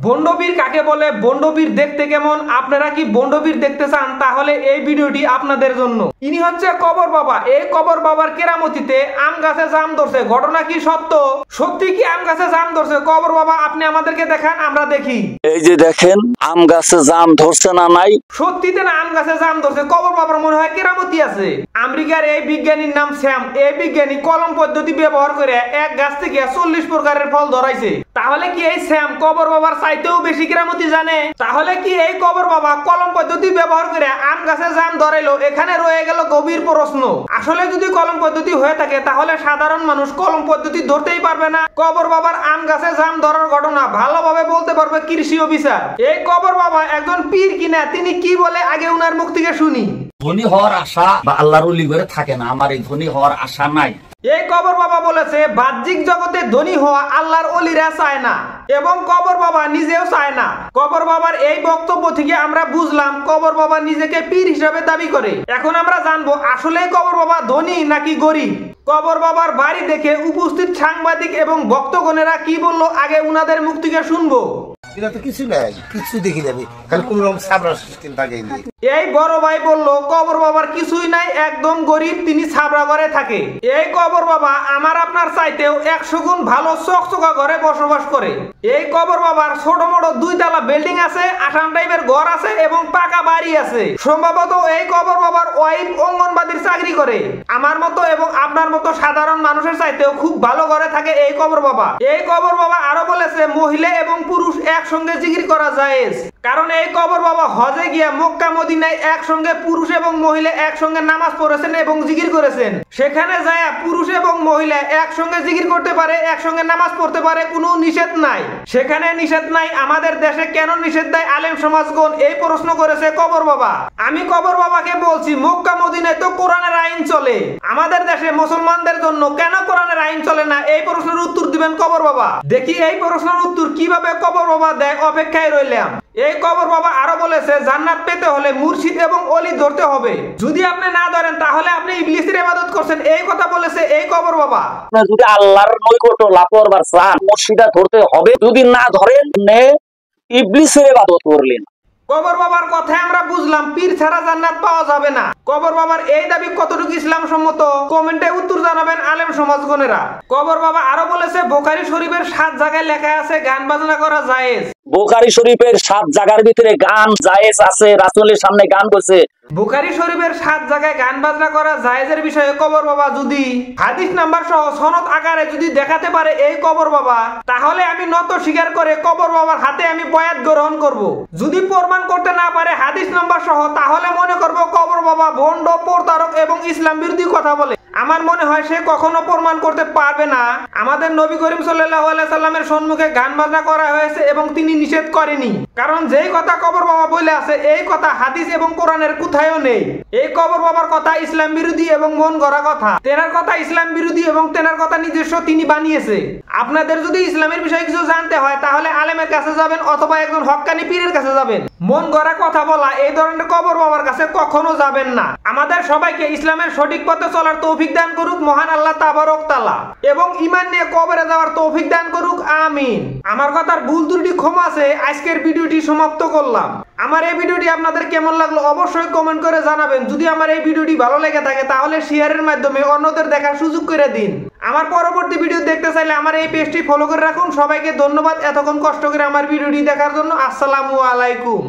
বন্ডবীর কাকে বলে, বন্ডবীর দেখতে কেমন, আপনারা কি বন্ডবীর দেখতে চান? তাহলে এই ভিডিওটি আপনাদের জন্য। ইনি হচ্ছে কবর বাবা। এই কবর বাবার কেরামতিতে আম গাছে জাম ধরছে। ঘটনা কি সত্য? সত্যি কি আম গাছে জাম ধরছে? কবর বাবা আপনি আমাদেরকে দেখান, আমরা দেখি। এই যে দেখেন আম গাছে জাম ধরছে না নাই? সত্যিতে না আম গাছে জাম ধরছে। কবর বাবার মনে হয় কেরামতি আছে। আমেরিকার এই বিজ্ঞানীর নাম স্যাম। এই বিজ্ঞানী কলম পদ্ধতি ব্যবহার করে এক গাছ থেকে 40 প্রকারের ফল ধরাইছে। তাহলে কি এই স্যাম কবর বাবার চাইতেও বেশি কেরামতি জানে? তাহলে কি এই কবর বাবা কলম পদ্ধতি ব্যবহার করে আম গাছে জাম ধরাইলো? এখানে রয়ে গেল গভীর প্রশ্ন। আসলে যদি কলম পদ্ধতি হয়ে থাকে তাহলে সাধারণ মানুষ কলম পদ্ধতি ধরতেই পারবে না। কবর বাবার আম গাছে জাম ধরার ঘটনা ভালোভাবে বলতে পারবে কৃষি অফিসার। এই কবর বাবা একজন পীর কিনা, তিনি কি বলে আগে উনার মুখ থেকে শুনি। ধনী হওয়ার আশা বা আল্লাহর ওলি করে থাকে না, আমার এই ধনী হওয়ার আশা নাই। এই কবর বাবা বলেছে বাহ্যিক জগতে ধনী হওয়া আল্লাহর ওলিরা চায় না এবং কবর বাবা নিজেও চায় না। কবর বাবার এই বক্তব্য থেকে আমরা বুঝলাম কবর বাবা নিজেকে পীর হিসাবে দাবি করে। এখন আমরা জানবো আসলে কবর বাবা ধনী নাকি গরিব। কবর বাবার বাড়ি দেখে উপস্থিত সাংবাদিক এবং ভক্তগণেরা কি বললো আগে উনাদের মুখ থেকে শুনবো। এটা তো কিছু নাই, কিছু দেখি যাবে খালি কোন রকম সাবরা সিস্টেম থাকে। এই বড় ভাই বলল কবর বাবার কিছুই নাই, একদম গরিব, তিনি ছাবড়া ঘরে থাকে। এই কবর বাবা আমার আপনার চাইতেও 100 গুণ ভালো চকচকা ঘরে বসবাস করে। এই কবর বাবার ছোট মোটো 2 তলা বিল্ডিং আছে, আসাম টাইপের ঘর আছে এবং পাকা বাড়ি আছে। সম্ভবত এই কবর বাবার ওয়াইফ অঙ্গনবাড়ির চাকরি করে। আমার মতো এবং আপনার মতো সাধারণ মানুষের চাইতেও খুব ভালো ঘরে থাকে এই কবর বাবা। এই কবর বাবা আরো বলেছে মহিলা এবং পুরুষ একসঙ্গে জিকির করা জায়েজ। কারণ এই কবর বাবা হজে গিয়া মক্কা মদিনায় একসঙ্গে পুরুষ এবং মহিলা একসঙ্গে নামাজ পড়েছেন এবং জিকির করেছেন। সেখানে যায় পুরুষ এবং মহিলা একসঙ্গে জিকির করতে পারে, একসঙ্গে নামাজ পড়তে পারে, কোনো নিষেধ নাই। সেখানে নিষেধ নাই। আমাদের দেশে কেন নিষেধ দেয় আলেম সমাজগণ? এই প্রশ্ন করেছে কবর বাবা। আমি কবর বাবাকে বলছি মক্কা মদিনায় তো কোরআনের আইন চলে, আমাদের দেশে মুসলমানদের জন্য কেন কোরআনের আইন চলে না? এই প্রশ্নের উত্তর দিবেন কবর বাবা। দেখি এই প্রশ্নের উত্তর কিভাবে কবর বাবা দেয়, অপেক্ষায় রইলাম। এই কবর বাবা আরো বলেছে জান্নাত পেতে হলে মুর্শিদ এবং ওলি ধরতে হবে। যদি আপনি না ধরেন তাহলে আপনি ইবলিসের ইবাদত করছেন। এই কথা বলেছে এই কবর বাবা। যদি আল্লাহর নৈকট্য লাভ করবার চান মুর্শিদা ধরতে হবে, যদি না ধরেন ইবলিসের ইবাদত করলেন। কবর বাবার কথায় আমরা বুঝলাম পীর ছাড়া জান্নাত পাওয়া যাবে না। কবর বাবার এই দাবি কতটুকু ইসলাম সম্মত কমেন্টে উত্তর জানাবেন আলেম সমাজগণেরা। কবর বাবা আরো বলেছে বুখারী শরীফের 7 জায়গায় লেখা আছে গান বাজনা করা জায়েজ। বুখারী শরীফের 7 জায়গার ভিতরে গান জায়েজ আছে, রাসূলের সামনে গান করছে। বুখারী শরীফের 7 জায়গায় গান বাজনা করা জায়েজের বিষয়ে কবর বাবা যদি হাদিস নাম্বার সহ সনদ আকারে যদি দেখাতে পারে এই কবর বাবা, তাহলে আমি নত স্বীকার করে কবর বাবার হাতে আমি বয়াত গ্রহণ করব। যদি প্রমাণ করতে না পারে হাদিস নাম্বার সহ, তাহলে মনে করব কবর বাবা ভণ্ড, প্রতারক এবং ইসলাম বিরোধী কথা বলে। আমার মনে হয় সে কখনো প্রমাণ করতে পারবে না। আমাদের নবী করিম সাল্লাল্লাহু আলাইহি সাল্লামের সম্মুখে গান বাজনা করা হয়েছে এবং তিনি নিষেধ করেনি। কারণ যেই কথা কবর বাবা বলে আছে এই কথা হাদিস এবং কোরআনের কোথায়ও নেই। এই কবর বাবার কথা ইসলাম বিরোধী এবং মন গড়া কথা। তেনার কথা ইসলাম বিরোধী এবং তেনার কথা নিজস্ব তিনি বানিয়েছে। আপনাদের যদি ইসলামের বিষয়ে কিছু জানতে হয় তাহলে আলেমের কাছে যাবেন অথবা একজন হক্কানি পীরের কাছে যাবেন। মন গড়া কথা বলা এই ধরনের কবর বাবার কাছে কখনো যাবেন না। আমাদের সবাইকে ইসলামের সঠিক পথে চলার তৌফিক দান করুক মহান আল্লাহ তাবারক তাআলা এবং ঈমান নিয়ে কবরে যাওয়ার তৌফিক দান করুক, আমিন। আমার কথার ভুল ত্রুটি ক্ষমা আছে। আজকের ভিডিওটি সমাপ্ত করলাম। আমার এই ভিডিওটি আপনাদের কেমন লাগলো অবশ্যই কমেন্ট করে জানাবেন। যদি আমার এই ভিডিওটি ভালো লেগে থাকে তাহলে শেয়ারের মাধ্যমে অন্যদের দেখার সুযোগ করে দিন। আমার পরবর্তী ভিডিও দেখতে চাইলে আমার এই পেজটি ফলো করে রাখুন। সবাইকে ধন্যবাদ এতক্ষণ কষ্ট করে আমার ভিডিওটি দেখার জন্য। আসসালামু আলাইকুম।